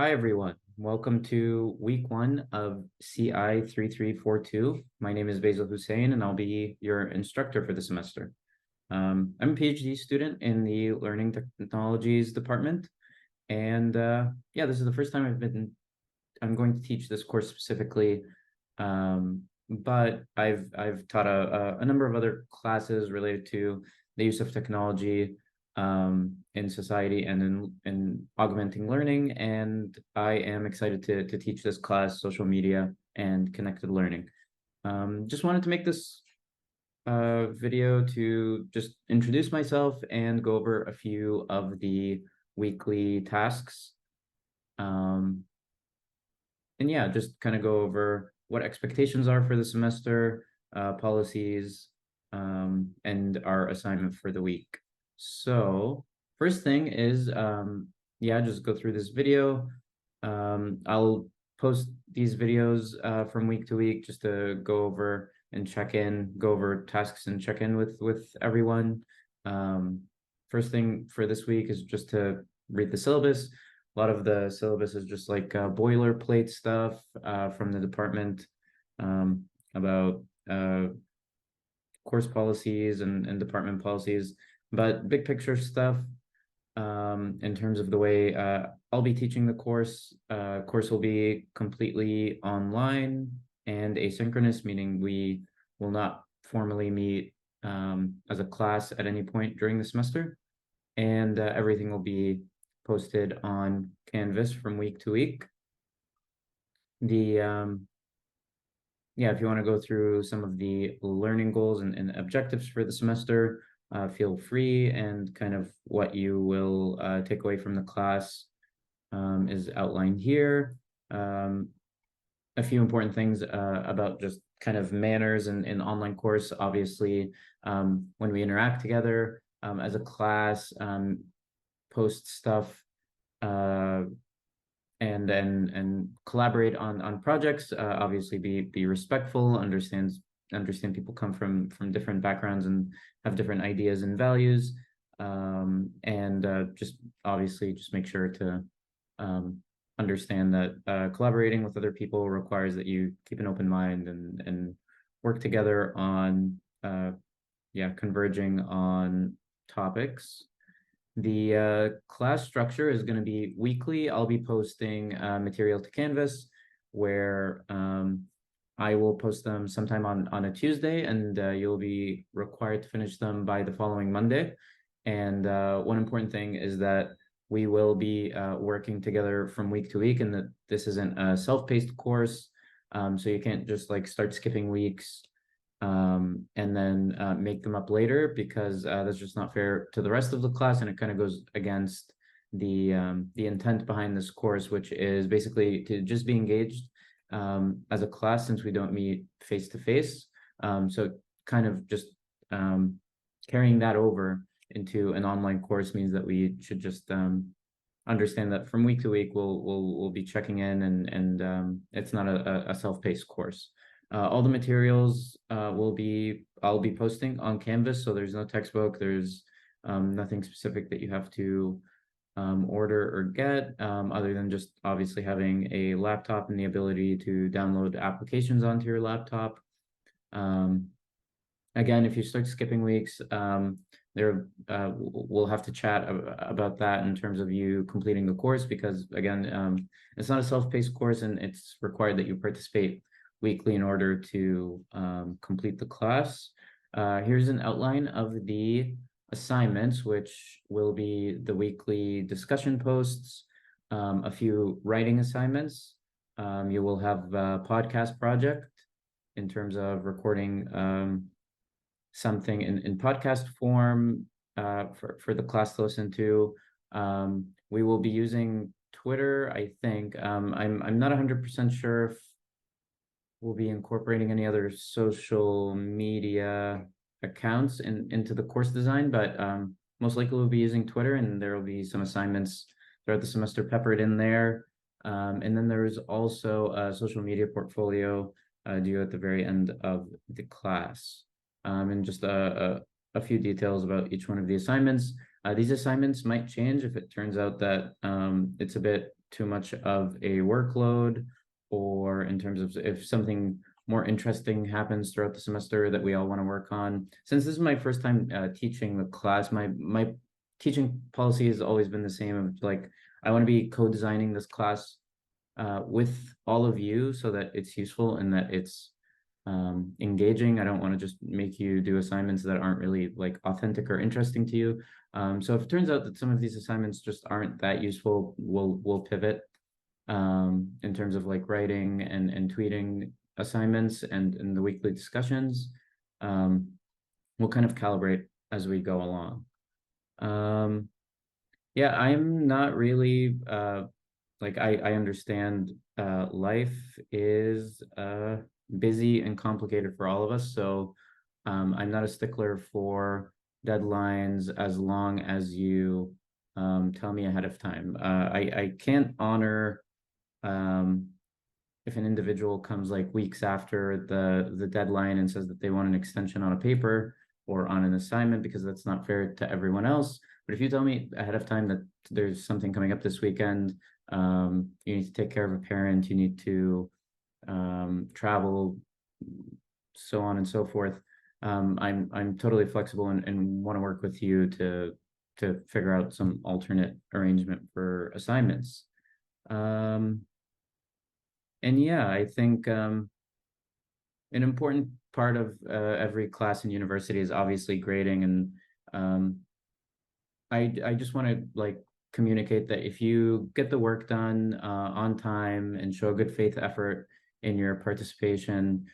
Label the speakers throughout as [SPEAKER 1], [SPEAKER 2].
[SPEAKER 1] Hi, everyone. Welcome to week one of CI3342. My name is Basil Hussein, and I'll be your instructor for the semester. I'm a PhD student in the Learning Technologies department. And yeah, this is the first time I'm going to teach this course specifically. But I've taught a number of other classes related to the use of technology in society and in augmenting learning. And I am excited to teach this class, social media and connected learning. Just wanted to make this video to just introduce myself and go over a few of the weekly tasks. And yeah, just kind of go over what expectations are for the semester, policies, and our assignment for the week. So first thing is, yeah, just go through this video. I'll post these videos from week to week just to go over and check in, go over tasks and check in with everyone. First thing for this week is just to read the syllabus. A lot of the syllabus is just like boilerplate stuff from the department about course policies and department policies, but big picture stuff in terms of the way I'll be teaching the course. Course will be completely online and asynchronous, meaning we will not formally meet as a class at any point during the semester, and everything will be posted on Canvas from week to week. Yeah, if you want to go through some of the learning goals and objectives for the semester, feel free, and kind of what you will take away from the class is outlined here. A few important things about just kind of manners in online course. Obviously, when we interact together as a class, post stuff and collaborate on projects. Obviously, be respectful. Understand people come from different backgrounds and have different ideas and values. And just obviously just make sure to understand that collaborating with other people requires that you keep an open mind and work together on converging on topics. The class structure is going to be weekly. I'll be posting material to Canvas, where I will post them sometime on a Tuesday, and you'll be required to finish them by the following Monday. And one important thing is that we will be working together from week to week, and that this isn't a self-paced course, so you can't just like start skipping weeks and then make them up later, because that's just not fair to the rest of the class, and it kind of goes against the intent behind this course, which is basically to just be engaged as a class, since we don't meet face to face. So kind of just carrying that over into an online course means that we should just understand that from week to week we'll be checking in, and it's not a self-paced course. All the materials I'll be posting on Canvas, so there's no textbook, there's nothing specific that you have to order or get, other than just obviously having a laptop and the ability to download applications onto your laptop. Again, if you start skipping weeks, we'll have to chat about that in terms of you completing the course, because again, it's not a self-paced course, and it's required that you participate weekly in order to complete the class. Here's an outline of the assignments, which will be the weekly discussion posts, a few writing assignments. You will have a podcast project in terms of recording something in podcast form for the class to listen to. We will be using Twitter, I think. I'm not 100% sure if we'll be incorporating any other social media accounts into the course design, but most likely we'll be using Twitter, and there will be some assignments throughout the semester peppered in there. And then there's also a social media portfolio due at the very end of the class. And just a few details about each one of the assignments. These assignments might change if it turns out that it's a bit too much of a workload, or in terms of if something more interesting happens throughout the semester that we all want to work on. Since this is my first time teaching the class, my teaching policy has always been the same of like, I want to be co-designing this class with all of you so that it's useful and that it's engaging. I don't want to just make you do assignments that aren't really like authentic or interesting to you. So if it turns out that some of these assignments just aren't that useful, we'll pivot in terms of like writing and tweeting assignments and in the weekly discussions. We'll kind of calibrate as we go along. Yeah, I'm not really like I understand life is busy and complicated for all of us. So I'm not a stickler for deadlines as long as you tell me ahead of time. I can't honor if an individual comes like weeks after the deadline and says that they want an extension on a paper or on an assignment, because that's not fair to everyone else. But if you tell me ahead of time that there's something coming up this weekend, you need to take care of a parent, you need to travel, so on and so forth, I'm totally flexible and want to work with you to figure out some alternate arrangement for assignments. And yeah, I think an important part of every class in university is obviously grading, and I just want to like communicate that if you get the work done on time and show good faith effort in your participation,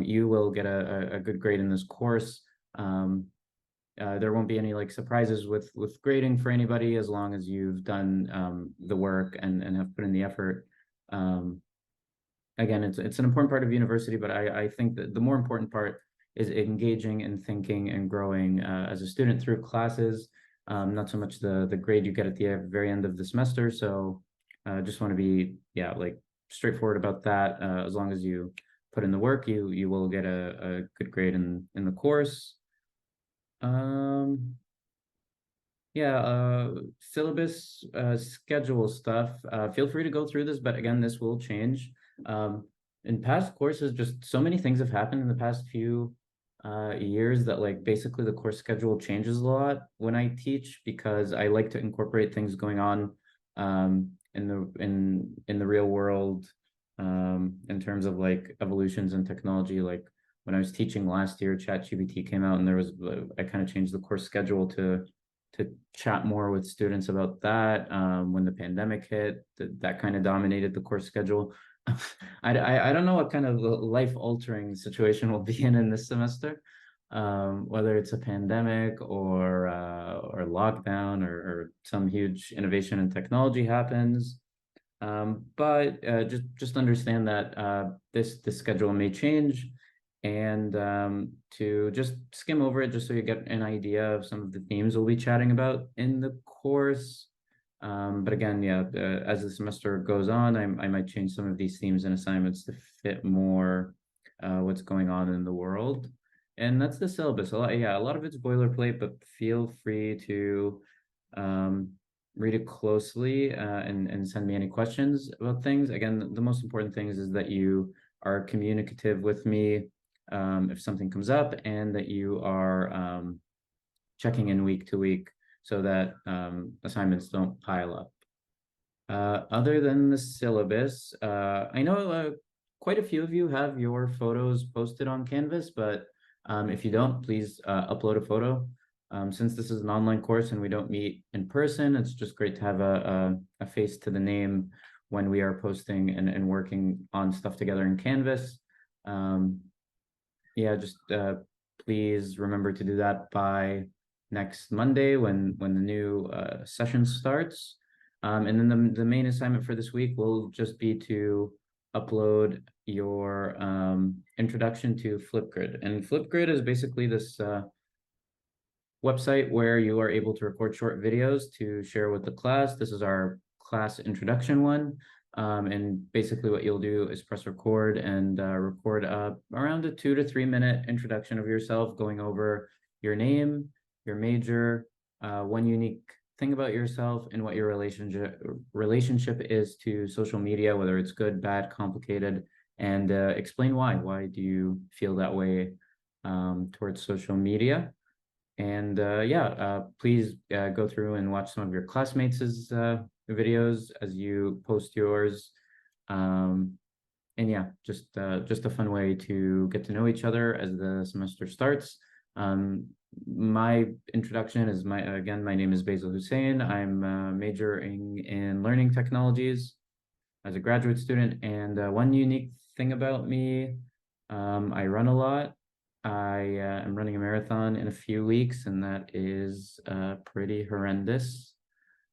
[SPEAKER 1] you will get a good grade in this course. There won't be any like surprises with grading for anybody as long as you've done the work and have put in the effort. Again, it's an important part of university, but I think that the more important part is engaging and thinking and growing as a student through classes, not so much the grade you get at the very end of the semester. So just want to be, yeah, like straightforward about that. As long as you put in the work, you will get a good grade in the course. Yeah, syllabus, schedule stuff. Feel free to go through this, but again, this will change. In past courses, just so many things have happened in the past few years that like basically the course schedule changes a lot when I teach, because I like to incorporate things going on in the real world in terms of like evolutions in technology. Like when I was teaching last year, ChatGPT came out, and there was I kind of changed the course schedule to chat more with students about that. When the pandemic hit, that kind of dominated the course schedule. I don't know what kind of life-altering situation we'll be in this semester, whether it's a pandemic or lockdown or some huge innovation in technology happens. But just understand that this schedule may change, and to just skim over it just so you get an idea of some of the themes we'll be chatting about in the course. But again, yeah, as the semester goes on, I might change some of these themes and assignments to fit more what's going on in the world. And that's the syllabus. Yeah, a lot of it's boilerplate, but feel free to read it closely and send me any questions about things. Again, the most important things is that you are communicative with me if something comes up, and that you are checking in week to week so that assignments don't pile up. Other than the syllabus, I know quite a few of you have your photos posted on Canvas, but if you don't, please upload a photo. Since this is an online course and we don't meet in person, it's just great to have a face to the name when we are posting and working on stuff together in Canvas. Yeah, just please remember to do that by next Monday when the new session starts. And then the main assignment for this week will just be to upload your introduction to Flipgrid. And Flipgrid is basically this website where you are able to record short videos to share with the class. This is our class introduction one. And basically what you'll do is press record and record around a 2 to 3 minute introduction of yourself, going over your name, your major, one unique thing about yourself and what your relationship is to social media, whether it's good, bad, complicated, and explain why. Why do you feel that way towards social media? And yeah, please go through and watch some of your classmates' videos as you post yours. Um, and yeah, just a fun way to get to know each other as the semester starts. Um, my introduction is my name is Basil Hussein. I'm majoring in learning technologies as a graduate student. And one unique thing about me, I run a lot. I am running a marathon in a few weeks, and that is pretty horrendous.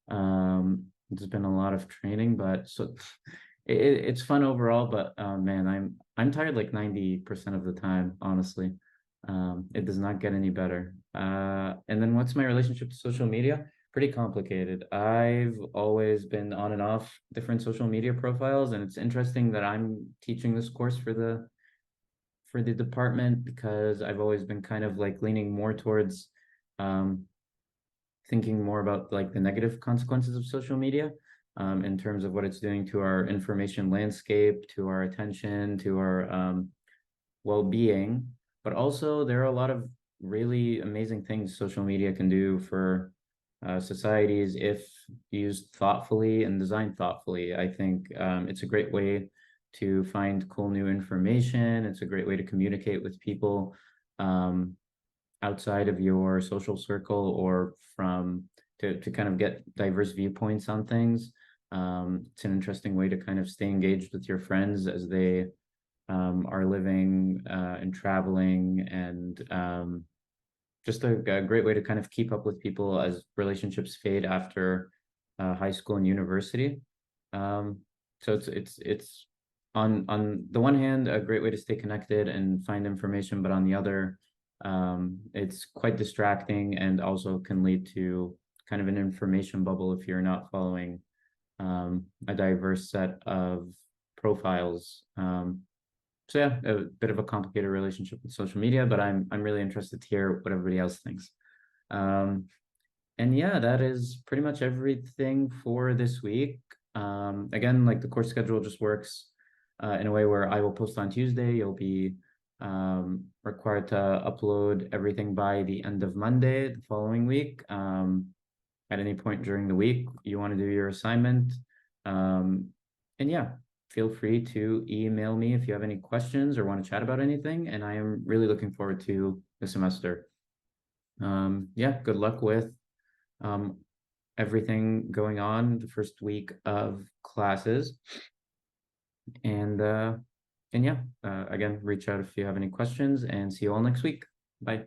[SPEAKER 1] There's been a lot of training, but so it's fun overall. But man, I'm tired like 90% of the time, honestly. It does not get any better. And then what's my relationship to social media? Pretty complicated. I've always been on and off different social media profiles, and it's interesting that I'm teaching this course for the department because I've always been kind of like leaning more towards um, thinking more about like the negative consequences of social media in terms of what it's doing to our information landscape, to our attention, to our well-being. But also there are a lot of really amazing things social media can do for societies if used thoughtfully and designed thoughtfully. I think it's a great way to find cool new information. It's a great way to communicate with people outside of your social circle or to kind of get diverse viewpoints on things. It's an interesting way to kind of stay engaged with your friends as they are living and traveling, and just a great way to kind of keep up with people as relationships fade after high school and university. So it's on the one hand a great way to stay connected and find information, but on the other, it's quite distracting and also can lead to kind of an information bubble if you're not following a diverse set of profiles. So yeah, a bit of a complicated relationship with social media, but I'm really interested to hear what everybody else thinks. Um, and yeah, that is pretty much everything for this week. Again, like the course schedule just works in a way where I will post on Tuesday. You'll be required to upload everything by the end of Monday the following week. At any point during the week, you want to do your assignment. And yeah, feel free to email me if you have any questions or want to chat about anything. And I am really looking forward to the semester. Yeah, good luck with um, everything going on the first week of classes. And yeah, again, reach out if you have any questions, and see you all next week. Bye.